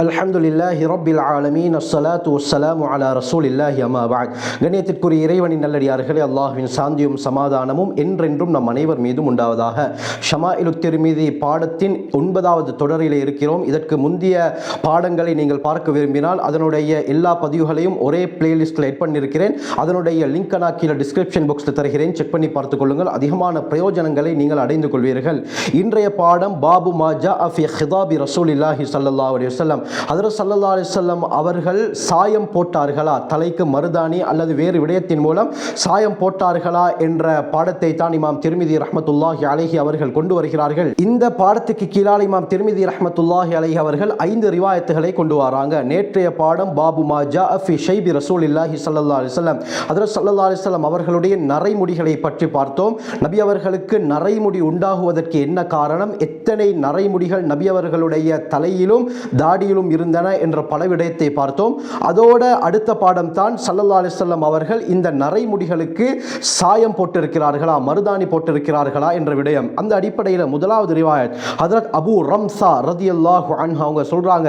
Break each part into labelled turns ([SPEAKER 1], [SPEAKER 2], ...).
[SPEAKER 1] அல்ஹம்துலில்லாஹி ரப்பில் ஆலமீன் அஸ்ஸலாத்து வஸ்ஸலாமு அலா ரசூலில்லாஹி அம்மா பஅத். கண்ணியத்திற்குரிய இறைவனின் நல்லடியார்களே, அல்லாஹ்வின் சாந்தியும் சமாதானமும் என்றென்றும் நம் அனைவர் மீதும் உண்டாவதாக. ஷமாயிலுத் திர்மிதி பாடத்தின் 9வது தொடரிலே இருக்கிறோம். இதற்கு முந்தைய பாடங்களை நீங்கள் பார்க்க விரும்பினால் அதனுடைய எல்லா பதிவுகளையும் ஒரே பிளேலிஸ்ட்டில் எட் பண்ணியிருக்கிறேன். அதனுடைய லிங்க் நான் கீழே டிஸ்கிரிப்ஷன் பாக்ஸில் தருகிறேன், செக் பண்ணி பார்த்துக் கொள்ளுங்கள். அதிகமான பிரயோஜனங்களை நீங்கள் அடைந்து கொள்வீர்கள். இன்றைய பாடம் பாபு மா ஜாஅ ஃபீ ஹிதாபி ரசூலில்லாஹி ஸல்லல்லாஹு அலைஹி வஸல்லம். ஹஜ்ரத் ஸல்லல்லாஹு அலைஹி வஸல்லம் அவர்கள் சாயம் போட்டார்களா, தலைக்கு மருதாணி அல்லது வேறு விடயத்தின் மூலம் சாயம் போட்டார்களா என்ற பாடத்தை தான் இமாம் திர்மிதி ரஹ்மத்துல்லாஹி அலைஹி அவர்கள் கொண்டு வருகிறார்கள். இந்த பாடத்துக்கு கீழால் இமாம் திர்மிதி ரஹ்மத்துல்லாஹி அலைஹி அவர்கள் 5 ரிவாயத்துகளை கொண்டு வராங்க. நேற்றைய பாடம் பாபு மா ஜாஅ ஃபீ ஷைபி ரசூலில்லாஹி ஸல்லல்லாஹு அலைஹி வஸல்லம். ஹஜ்ரத் ஸல்லல்லாஹு அலைஹி வஸல்லம் அவர்களுடைய நரைமுடிகளை பற்றி பார்த்தோம். நபி அவர்களுக்கு நரைமுடி உண்டாகுவதற்கு என்ன காரணம், எத்தனை நரைமுடிகள் நபி அவர்களுடைய தலையிலும் தாடியிலும் இருந்தன என்ற பல விடயத்தை பார்த்தோம். அதோட அடுத்த பாடம் தான் ஸல்லல்லாஹு அலைஹி வஸல்லம் அவர்கள் இந்த நரைமுடிகளுக்கு சாயம் போட்டிருக்கிறார்களா, மருதாணி போட்டிருக்கிறார்களா என்ற விடயம். அந்த அடிப்படையில் முதலாவது ரிவாயத் ஹஜ்ரத் அபூ ரம்ஸா ரலியல்லாஹு அன்ஹு அவங்க சொல்றாங்க,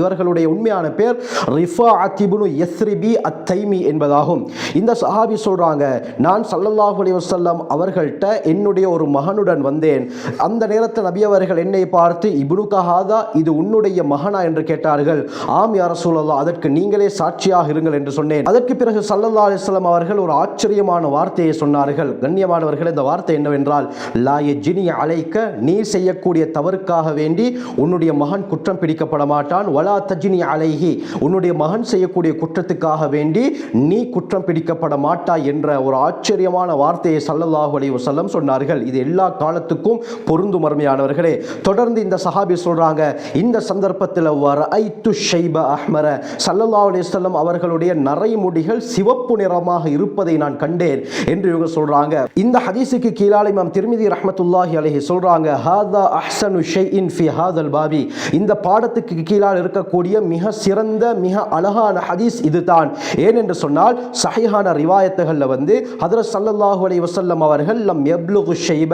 [SPEAKER 1] இவர்களுடைய உண்மையான பேர் ரிஃபாஅத் இப்னு யஸ்ரிபி அத்-தைமி என்பதாகும். இந்த சஹாபி சொல்றாங்க, நான் ஸல்லல்லாஹு அலைஹி வஸல்லம் அவர்கள்ட்ட என்னுடைய ஒரு மகனுடன் வந்தேன். அந்த நேரத்தில் நபி அவர்கள் என்னை பார்த்து இப்னு கஹாதா, இது உன்னுடைய மகனா என்று கேட்டார்கள். ஆம் யா ரசூலல்லாஹ், அதற்கு நீங்களே சாட்சியாக இருங்கள் என்று சொன்னேன். அதற்கு பிறகு ஸல்லல்லாஹு அலைஹி வஸல்லம் அவர்கள் ஒரு ஆச்சரியமான வார்த்தையை சொன்னார்கள். கண்ணியமானவர்கள், இந்த வார்த்தை என்னவென்றால், லா யஜ்னி அலைக்க, நீ செய்யக்கூடிய தவறுக்காக வேண்டி உன்னுடைய மகன் குற்றம் பிடிக்கப்பட மாட்டான். வலா தஜ்னி அலைஹி, உன்னுடைய மகன் செய்யக்கூடிய குற்றத்துக்காக வேண்டி நீ குற்றம் பிடிக்கப்பட மாட்டாய் என்ற ஒரு ஆச்சரியமான வார்த்தையை ஸல்லல்லாஹு அலைஹி வஸல்லம் சொன்னார்கள். இது எல்லா காலத்துக்கும் பொருந்தும் அருமையானவர்களே. தொடர்ந்து இந்த சஹாபி சொல்றாங்க, இந்த சந்தர்ப்பத்தில் வரஐத்து ஷைப அஹ்மர, ஸல்லல்லாஹு அலைஹி வஸல்லம் அவர்களுடைய நரைமுடிகள் சிவப்பு நிறமாக இருப்பதை நான் கண்டேன் என்று இவங்க சொல்றாங்க. இந்த ஹதீஸுக்கு கீழால் இமாம் திர்மிதி ரஹ்மத்துல்லாஹி அலைஹி சொல்றாங்க, ஹாதா அஹ்ஸனு ஷைஇன் ஃபீ ஹாதல் பாபி, இந்த பாடத்துக்கு கீழால் இருக்கக்கூடிய மிக சிறந்த மிக அழகான ஹதீஸ் இதுதான். ஏனென்று சொன்னால் சஹீஹான ரிவாயத்துகள்ல வந்து ஹஜ்ரத் ஸல்லல்லாஹு அலைஹி வஸல்லம் அவர்கள் லம் யப்லுகு ஷைப,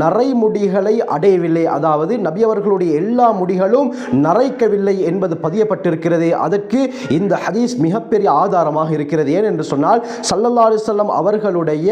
[SPEAKER 1] நரைமுடிகளை அடையவில்லை, அதாவது நபி அவர்களுடைய எல்லா முடிகளும் நரைக்கவில்லை என்பது பதியப்பட்டிருக்கிறது. அதற்கு இந்த ஹதீஸ் மிகப்பெரிய ஆதாரமாக இருக்கிறது. ஏனென்று சொன்னால் ஸல்லல்லாஹு அலைஹி வஸல்லம் அவர்களுடைய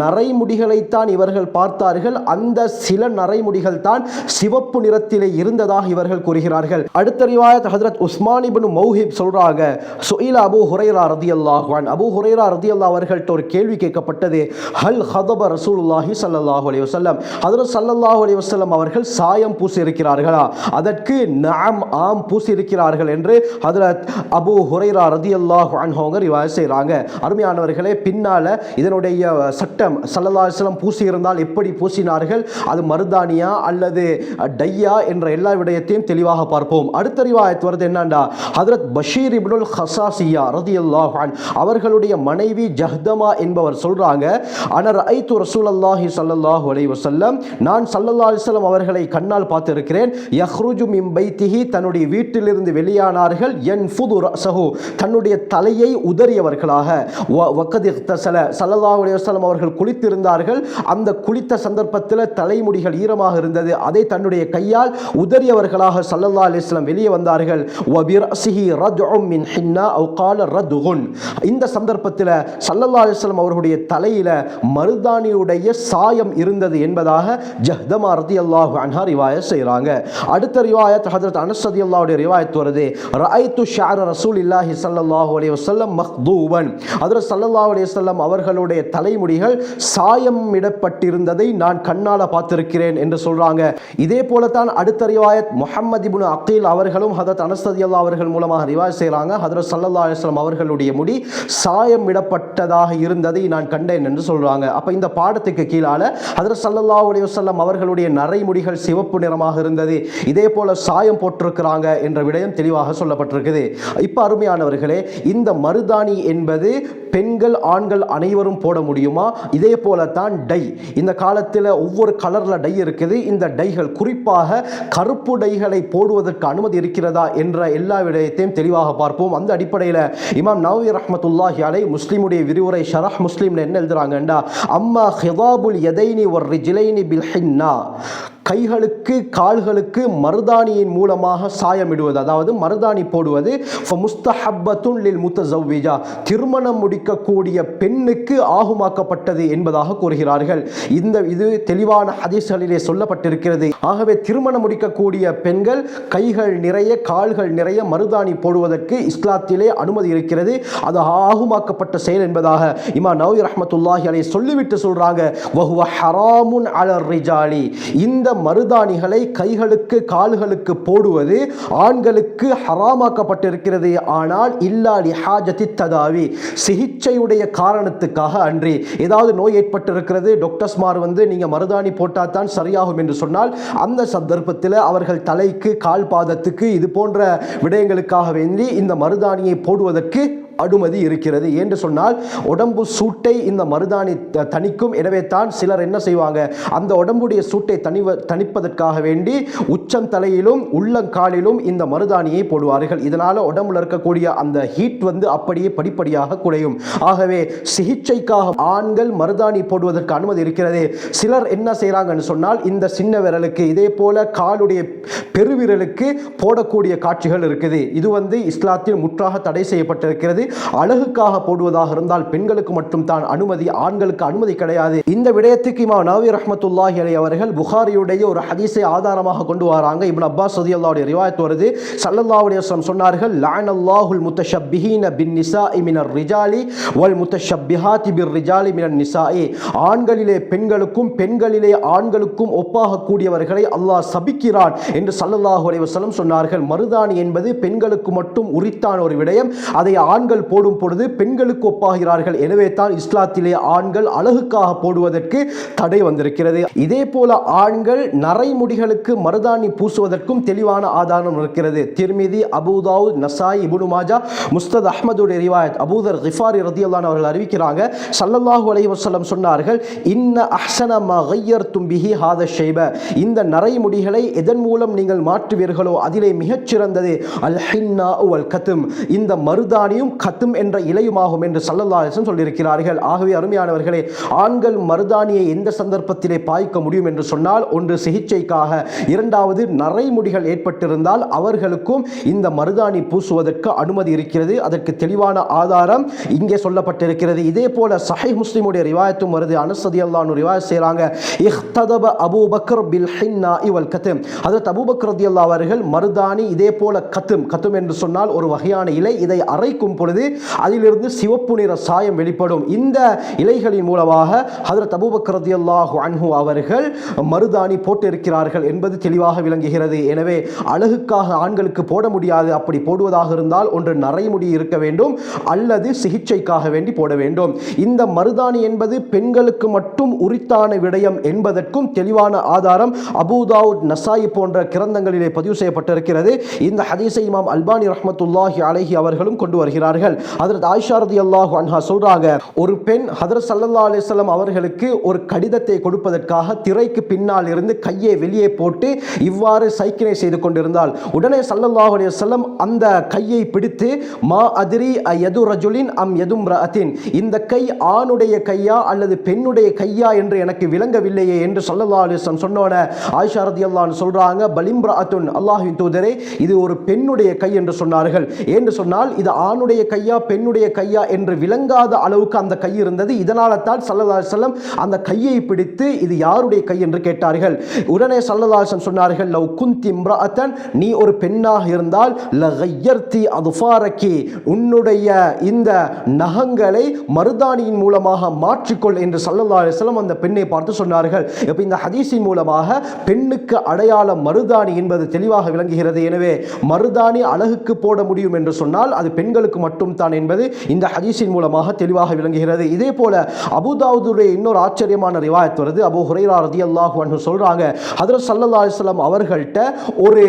[SPEAKER 1] நரைமுடிகளைத்தான் இவர்கள் பார்த்தார்கள். அந்த சில நரைமுடிகள் தான் சிவப்பு நிறத்திலே இருந்ததாக இவர்கள் கூறுகிறார்கள். அடுத்த ரிவாயத் ஹஜ்ரத் உஸ்மான் இப்னு மௌஹிப் சொல்றாங்க, சுஇல அபூ ஹுரைரா ரலியல்லாஹு அன்ஹு, அபூ ஹுரைரா ரலியல்லாஹு அவர்கள்ட்ட ஒரு கேள்வி கேட்கப்பட்டது. ஹல் ஹதப ரசூலுல்லாஹி ஸல்லல்லாஹு அலைஹி வஸல்லம், ஹஜ்ரத் ஸல்லல்லாஹு அலைஹி வஸல்லம் அவர்கள் சாயம் பூசி இருக்கிறார்களா? அதற்கு நஅம், ஆம் பூசி இருக்கிறார்கள் என்று ஹஜ்ரத் அபூ ஹுரைரா ரலியல்லாஹு அன்ஹு அவங்க ரிவாயத் செய்றாங்க. அருமையானவர்களே, பின்னால இதனுடைய சட்டம் ஸல்லல்லாஹு அலைஹி வஸல்லம் பூசி இருந்தால் எப்படி பூசினார்கள், அது மருதானியா அல்லது டையா என்ற எல்லா விடயத்தையும் தெளிவாக பார்ப்போம். அடுத்த ரிவாயத் வருது என்னண்டா, ஹஜ்ரத் பஷீர் இப்னுல் ஹஸாசியா ரலியல்லாஹு அன்ஹு அவர்களுடைய மனைவி ஜஹ்தமா என்பவர் சொல்றாங்க, அன ரஅய்து ரசூலல்லாஹி ஸல்லல்லாஹு அலைஹி வஸல்லம், நான் ஸல்லல்லாஹு அலைஹி வஸல்லம் அவர்களை கண்ணால் பார்த்திருக்கிறேன். யஹ்ருஜு மின் பைத்திஹி, தன்னுடைய வீட்டிலிருந்து வெளியானார்கள். யன்ஃபுது ரஸஹு, தன்னுடைய தலையை உதறியவர்களாக. வகத் இக்தஸல, ஸல்லல்லாஹு அலைஹி வஸல்லம் அவர்கள் குளித்திருந்தார்கள். அந்த குளித்த சந்தர்ப்பத்தில் தலைமுடிகள் ஈரமாக இருந்தது. அதை தன்னுடைய கையால் உதறியவர்களாக ஸல்லல்லாஹு அலைஹி வஸல்லம் வெளியே வந்தார்கள். வ பிரஸிஹி ரத்உம் மின் ஹின்னா அவ் கால ரத்குன், இந்த சந்தர்ப்பத்தில் ஸல்லல்லாஹு அலைஹி வஸல்லம் அவர்களுடைய தலையில மருதாணியுடைய சாயம் இருந்தது என்பதாக ஜஹ்தமா ரலியல்லாஹு அன்ஹா ரிவாயத் செய்றாங்க. அடுத்த ரிவாயத் ஹஜ்ரத் அனஸ் ரலியல்லாஹு ரிவாயத் வருது, ரஅய்து ஷஅர ரசூலில்லாஹி ஸல்லல்லாஹு அலைஹி வஸல்லம் மக்தூபன், ஹஜ்ரத் ஸல்லல்லாஹு அலைஹி வஸல்லம் அவர்களுடைய தலைமுடிகள் சாயம் இடப்பட்டிருந்ததை நான் கண்ணால பார்த்திருக்கிறேன் என்று சொல்றாங்க. இதே போல தான் அடுத்த ரிவாயத் முஹம்மது இப்னு அகீல் அவர்களும் ஹஜ்ரத் அனஸ் ரலியல்லாஹு அவர்கள் மூலமாக ரிவாயத் செய்றாங்க. ஹஜ்ரத் ஸல்லல்லாஹு அலைஹி வஸல்லம் அவர்களுடைய முடி சாயம் இடப்பட்டதாக இருந்ததை நான் கண்டேன் என்று சொல்றாங்க. அப்ப இந்த பாடத்துக்கு கீழால ஹஜ்ரத் ஸல்லல்லாஹு அலைஹி வஸல்லம் அவர்களுடைய நரைமுடிகள் சிவப்பு நிறமாக இருந்தது, இதே போல சாயம் போட்டிருக்கிறாங்க என்ற விடயம் தெளிவாக சொல்லப்பட்டிருக்குது. இப்ப அருமையானவர்களே, இந்த மருதாணி என்பது பெண்கள் ஆண்கள் அனைவரும் போட முடியுமா? இதே போல தான் டை, இந்த காலத்தில் ஒவ்வொரு கலர்ல டை இருக்குது. இந்த டைகள் குறிப்பாக கருப்பு டைகளை போடுவதற்கு அனுமதி இருக்கிறதா என்ற எல்லா விடயத்தையும் தெளிவாக பார்ப்போம். அந்த அடிப்படையில் இமாம் நவவி ரஹ்மத்துல்லாஹி அலைஹி முஸ்லிமுடைய விரிவுரை ஷரஹ் முஸ்லிம்ல என்ன எழுதுறாங்கண்டா, அம்மா ஹிதாபுல் யதைனி வர் ரிஜ்லைனி பில் ஹின்னா, கைகளுக்கு கால்களுக்கு மருதாணியின் மூலமாக சாயமிடுவது, அதாவது மருதாணி போடுவது முஸ்தஹப்பத்துன் லில் முத்தஸவ்விஜா, திருமணம் முடிக்கக்கூடிய பெண்ணுக்கு ஆகுமாக்கப்பட்டது என்பதாக கூறுகிறார்கள். இது தெளிவான ஹதீஸ்களிலே சொல்லப்பட்டிருக்கிறது. ஆகவே திருமணம் முடிக்கக்கூடிய பெண்கள் கைகள் நிறைய கால்கள் நிறைய மருதாணி போடுவதற்கு இஸ்லாத்திலே அனுமதி இருக்கிறது. அது ஆகுமாக்கப்பட்ட செயல் என்பதாக இமாம் நவவி ரஹ்மத்துல்லாஹி அலைஹி சொல்லிவிட்டு சொல்றாங்க, வஹுவ ஹராமுன் அலர் ரிஜாலி, இந்த மருதாணிகளை கைகளுக்கு கால்களுக்கு போடுவது ஆண்களுக்கு ஹராமாக்கப்பட்டிருக்கிறது. ஆனால் இல்லா லிஹாஜத்தி ததாவி, சிகிச்சையுடைய காரணத்துக்காக அன்றி. ஏதாவது நோய் ஏற்பட்டிருக்கிறது, டாக்டர்ஸ்மார் நீங்க மருதாணி போட்டால் தான் சரியாகும் என்று சொன்னால் அந்த சந்தர்ப்பத்தில் அவர்கள் தலைக்கு கால் பாதத்துக்கு இது போன்ற விடயங்களுக்காக வேண்டி இந்த மருதாணியை போடுவதற்கு அனுமதி இருக்கிறது. என்று சொன்னால் உடம்பு சூட்டை இந்த மருதாணி தணிக்கும். எனவே தான் சிலர் என்ன செய்வாங்க, அந்த உடம்புடைய சூட்டை தணிப்பதற்காக வேண்டி உச்சம் தலையிலும் உள்ளங்காலிலும் இந்த மருதாணியை போடுவார்கள். இதனால் உடம்புல இருக்கக்கூடிய அந்த ஹீட் அப்படியே படிப்படியாக குறையும். ஆகவே சிகிச்சைக்காக ஆண்கள் மருதாணி போடுவதற்கு அனுமதி இருக்கிறது. சிலர் என்ன செய்கிறாங்கன்னு சொன்னால் இந்த சின்ன விரலுக்கு இதே போல காலுடைய பெருவிரலுக்கு போடக்கூடிய காட்சிகள் இருக்குது. இது இஸ்லாத்தில் முற்றாக தடை செய்யப்பட்டிருக்கிறது. அழகுக்காக போடுவதாக இருந்தால் பெண்களுக்கு மட்டும் தான் அனுமதி, ஆண்களுக்கு அனுமதி கிடையாது. இந்த விடயத்துக்கு இமாம் நவவி ரஹ்மத்துல்லாஹி அலைஹி அவர்கள் புகாரியுடைய ஒரு ஹதீஸை ஆதாரமாக கொண்டு வராங்க. இப்னு அப்பாஸ் ரலியல்லாஹு அன்ஹு ரிவாயத் வருது. ஸல்லல்லாஹு அலைஹி வஸல்லம் சொன்னார்கள், லஅனல்லாஹுல் முத்தஷப்பிஹீன பின்னிசாஇ மினர் ரிஜாலி வல் முத்தஷப்பிஹாத்தி பிர்ரிஜாலி மினன் நிசாஇ, ஆண்களிலே பெண்களுக்கும் பெண்களிலே ஆண்களுக்கும் ஒப்பாக கூடியவர்களை அல்லாஹ் சபிக்கிறான் என்று ஸல்லல்லாஹு அலைஹி வஸல்லம் சொன்னார்கள். மருதாணி என்பது பெண்களுக்கு மட்டும் உரித்தான ஒரு விடயம். அதை ஆண்கள் போடும் பொழுது பெண்களுக்கு ஒப்பாகிறார்கள். எனவே தான் இஸ்லாத்திலே ஆண்கள் அழகுக்காக போடுவதற்கு தடை வந்திருக்கிறது. இதே போல ஆண்கள் நரைமுடிகளுக்கு மருதாணி பூசுவதற்கும் தெளிவான ஆதாரம் இருக்கிறது. திர்மிதி, அபூ தாவூத், நசாயி, இப்னு மாஜா, முஸ்தத் அஹ்மதுடைய ரிவாயத் அபூ தர் கிஃபாரி ரலியல்லாஹு அன்ஹு அவர்கள் அறிவிக்கிறாங்க, ஸல்லல்லாஹு அலைஹி வஸல்லம் சொன்னார்கள், இன்ன அஹ்ஸன மா கய்யர்தும் பிஹி ஹாதா ஷைப, இந்த நரைமுடிகளை எதன் மூலம் நீங்கள் மாற்றுவீர்களோ அதிலே மிகச் சிறந்தது அல் ஹின்னா வல் கத்ம், இந்த மருதாணியும் கத்தும் என்ற இலையுமாகும் என்று ஸல்லல்லாஹு அலைஹி வஸல்லம் சொல்லியிருக்கிறார்கள். ஆகவே அருமையானவர்களே, ஆண்கள் மருதாணியை எந்த சந்தர்ப்பத்திலே பாய்க்க முடியும் என்று சொன்னால், ஒன்று சிகிச்சைக்காக, இரண்டாவது நரைமுடிகள் ஏற்பட்டிருந்தால் அவர்களுக்கும் இந்த மருதாணி பூசுவதற்கு அனுமதி இருக்கிறது. அதற்கு தெளிவான ஆதாரம் இங்கே சொல்லப்பட்டிருக்கிறது. இதே போல சஹீஹ் முஸ்லிமுடைய ரிவாயத்தும் வருது. அனஸ் ரலியல்லாஹு அன்ஹு ரிவாயத் செய்றாங்க, இஹ்ததப அபூ பக்கர் பில் ஹின்னாஇ வல் கத்ம், ஹஜ்ரத் அபூ பக்கர் ரலியல்லாஹு அவர்கள் மருதாணி இதே போல கத்தும் என்று சொன்னால் ஒரு வகையான இலை, இதை அரைக்கும் பொழுது அதிலிருந்து சிவப்பு நிற சாயம் வெளிப்படும். இந்த இலைகளின் மூலமாக ஹஜ்ரத் அபூபக்கர் ரலியல்லாஹு அன்ஹு அவர்கள் மருதாணி போட்டிருக்கிறார்கள் என்பது தெளிவாக விளங்குகிறது. எனவே அழகுக்காக ஆண்களுக்கு போட முடியாது. அப்படி போடுவதாக இருந்தால் ஒன்று நரைமுடி இருக்க வேண்டும் அல்லது சிகிச்சைக்காக வேண்டி போட வேண்டும். இந்த மருதாணி என்பது பெண்களுக்கு மட்டும் உரித்தான விடயம் என்பதற்கும் தெளிவான ஆதாரம் அபூ தாவூத், நசாயி போன்ற கிரந்தங்களிலே பதிவு செய்யப்பட்டிருக்கிறது. இந்த ஹதீஸை இமாம் அல்பானி ரஹ்மத்துல்லாஹி அலைஹி அவர்களும் கொண்டு வருகிறார்கள். ஹஜ்ரத் ஆயிஷா ரலியல்லாஹு அன்ஹா சொல்றாங்க, ஒரு பெண் ஹஜ்ரத் ஸல்லல்லாஹு அலைஹி வஸல்லம் அவர்களுக்கு ஒரு கடிதத்தை கொடுப்பதற்காக திரைக்கு பின்னால் இருந்து கையை வெளியே போட்டு இவ்வாறு சைக்கிளை செய்து கொண்டிருந்தால், உடனே ஸல்லல்லாஹு அலைஹி வஸல்லம் அந்த கையை பிடித்து, மா அத்ரி அயது ரஜுலின் அம் யதும்ரஅத்தின், இந்த கை ஆணுடைய கையா அல்லது பெண்ணுடைய கையா என்று எனக்கு விளங்கவில்லையே என்று ஸல்லல்லாஹு அலைஹி வஸல்லம் சொன்னோன ஆயிஷா ரலியல்லாஹு அன்ஹா சொல்றாங்க, பலிம்ரஅத்துன், அல்லாஹ்வின் தூதரே இது ஒரு பெண்ணுடைய கை என்று சொன்னார்கள். என்று சொன்னால் இது ஆணுடைய கையா பெண்ணுடைய கையா என்று விளங்காத அளவுக்கு அந்த கை இருந்தது. இதனால தான் ஸல்லல்லாஹு அலைஹி வஸல்லம் அந்த கையை பிடித்து இது யாருடைய கை என்று கேட்டார்கள். உடனே ஸல்லல்லாஹு அலைஹி வஸல்லம் சொன்னார்கள், லவ் குந்தி இம்ரஅத்தன், நீ ஒரு பெண்ணாக இருந்தால் லகய்யர்தி அதுஃபாரகி, உன்னுடைய இந்த நகங்களை மருதாணியின் மூலமாக மாற்றிக்கொள் என்று ஸல்லல்லாஹு அலைஹி வஸல்லம் அந்த பெண்ணை பார்த்து சொன்னார்கள். இப்போ இந்த ஹதீஸின் மூலமாக பெண்ணுக்கு அடையாளம் மருதாணி என்பது தெளிவாக விளங்குகிறது. எனவே மருதாணி அழகுக்கு போட முடியும் என்று சொன்னால் அது பெண்களுக்கு மட்டும் தான் என்பது இந்த ஹதீஸின் மூலமாக தெளிவாக விளங்குகிறது. இதே போல அபூ தாவூதுடைய இன்னொரு ஆச்சரியமான ரிவாயத் வருது. அபூ ஹுரைரா ரலியல்லாஹு அன்ஹு சொல்றாங்க, ஹஜ்ரத் ஸல்லல்லாஹு அலைஹி வஸல்லம் அவர்கள்ட்ட ஒரு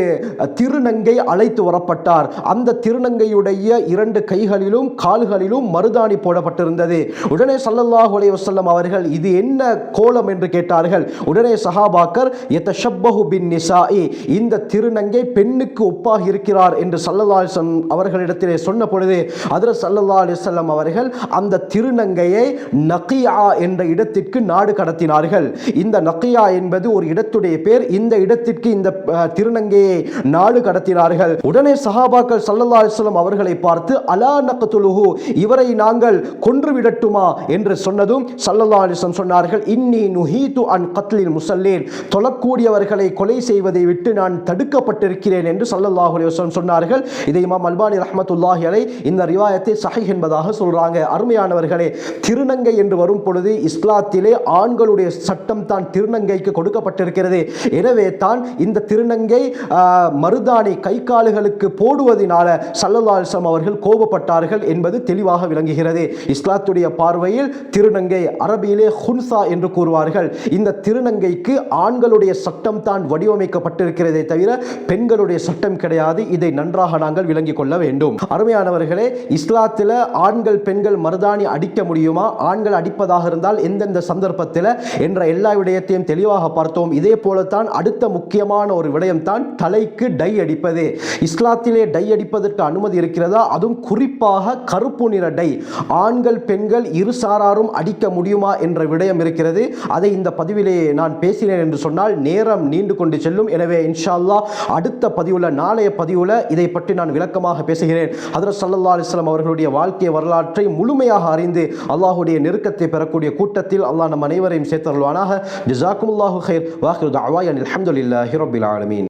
[SPEAKER 1] திருநங்கை அழைத்து வரப்பட்டார். அந்த திருநங்கையுடைய இரண்டு கைகளிலும் கால்களிலும் மருதாணி போடப்பட்டிருந்தது. உடனே ஸல்லல்லாஹு அலைஹி வஸல்லம் அவர்கள் இது என்ன கோலம் என்று கேட்டார்கள். உடனே சஹாபாக்கர் யதஷப்பஹு பின் நிசாஇ, இந்த திருநங்கை பெண்ணுக்கு ஒப்பாக இருக்கிறார் என்று ஸல்லல்லாஹு அலைஹி வஸல்லம் அவர்களிடத்திலே சொன்ன பொழுது ஹஜ்ரத் ஸல்லல்லாஹு அலைஹி வஸல்லம் அவர்கள் அந்த திருநங்கையை நகியா என்ற இடத்திற்கு நாடு கடத்தினார்கள். இந்த நகியா என்பது ஒரு இடத்துடைய பேர். இந்த இடத்திற்கு இந்த திருநங்கையை நாடு கடத்தினார்கள். உடனே சஹாபாக்கள் ஸல்லல்லாஹு அலைஹி வஸல்லம் அவர்களை பார்த்து அலா நக்துலுஹு, இவரை நாங்கள் கொன்று விடட்டுமா என்று சொன்னதும் ஸல்லல்லாஹு அலைஹி வஸல்லம் சொன்னார்கள், இன்னி நுஹீது அன் கத்லில் முஸல்லீன், தொழக்கூடியவர்களை கொலை செய்வதை விட்டு நான் தடுக்கப்பட்டிருக்கிறேன் என்று ஸல்லல்லாஹு அலைஹி வஸல்லம் சொன்னார்கள். இதை இமாம் அல்பானி ரஹ்மத்துல்லாஹி அலைஹி இந்த ரிவாயத்தை சஹீஹ் என்பதாக சொல்றாங்க. அருமையானவர்களே, திருநங்கை என்று வரும் பொழுது இஸ்லாத்திலே ஆண்களுடைய சட்டம் தான் திருநங்கைக்கு கொடுக்கப்பட்டிருக்கிறது. எனவே தான் இந்த திருநங்கை மருதாணி கை கால்களுக்கு போடுவதனால ஸல்லல்லாஹு அலைஹி வஸல்லம் அவர்கள் கோபப்பட்டார்கள் என்பது தெளிவாக விளங்குகிறது. இஸ்லாத்துடைய பார்வையில் திருநங்கை அரபியிலே ஹுன்சா என்று கூறுவார்கள். இந்த திருநங்கைக்கு ஆண்களுடைய சட்டம் தான் வடிவமைக்கப்பட்டிருக்கிறதே தவிர பெண்களுடைய சட்டம் கிடையாது. இதை நன்றாக நாங்கள் விளங்கிக் கொள்ள வேண்டும். அருமையானவர்களே, இஸ்லாத்தில் ஆண்கள் பெண்கள் மருதாணி அடிக்க முடியுமா, ஆண்கள் அடிப்பதாக இருந்தால் எந்தெந்த சந்தர்ப்பத்தில் என்ற எல்லா விடயத்தையும் தெளிவாக பார்த்தோம். இதே போலத்தான் அடுத்த முக்கியமான ஒரு விடயம் தான் தலைக்கு டை அடிப்பது. இஸ்லாத்திலே டை அடிப்பதற்கு அனுமதி இருக்கிறதா? அதுவும் குறிப்பாக கருப்பு நிற டை ஆண்கள் பெண்கள் இரு சாராரும் அடிக்க முடியுமா என்ற விடயம் இருக்கிறது. அதை இந்த பதிவிலே நான் பேசினேன் என்று சொன்னால் நேரம் நீண்டு கொண்டு செல்லும். எனவே இன்ஷா அல்லாஹ் அடுத்த பதிவுல, நாளைய பதிவுல இதை பற்றி நான் விளக்கமாக பேசுகிறேன். ஹஜ்ரத் ஸல்லல்லாஹு அலைஹி வஸல்லம் அவர்களுடைய வாழ்க்கை வரலாற்றை முழுமையாக அறிந்து அல்லாஹ்வுடைய நெருக்கத்தை பெறக்கூடிய கூட்டத்தில் அல்லாஹ் நம் அனைவரையும் சேர்த்தருள்வானாக. ஜஸாக்குமுல்லாஹு கைர். வாஹிரு தஅவானா அல்ஹம்துலில்லாஹி ரப்பில் ஆலமீன்.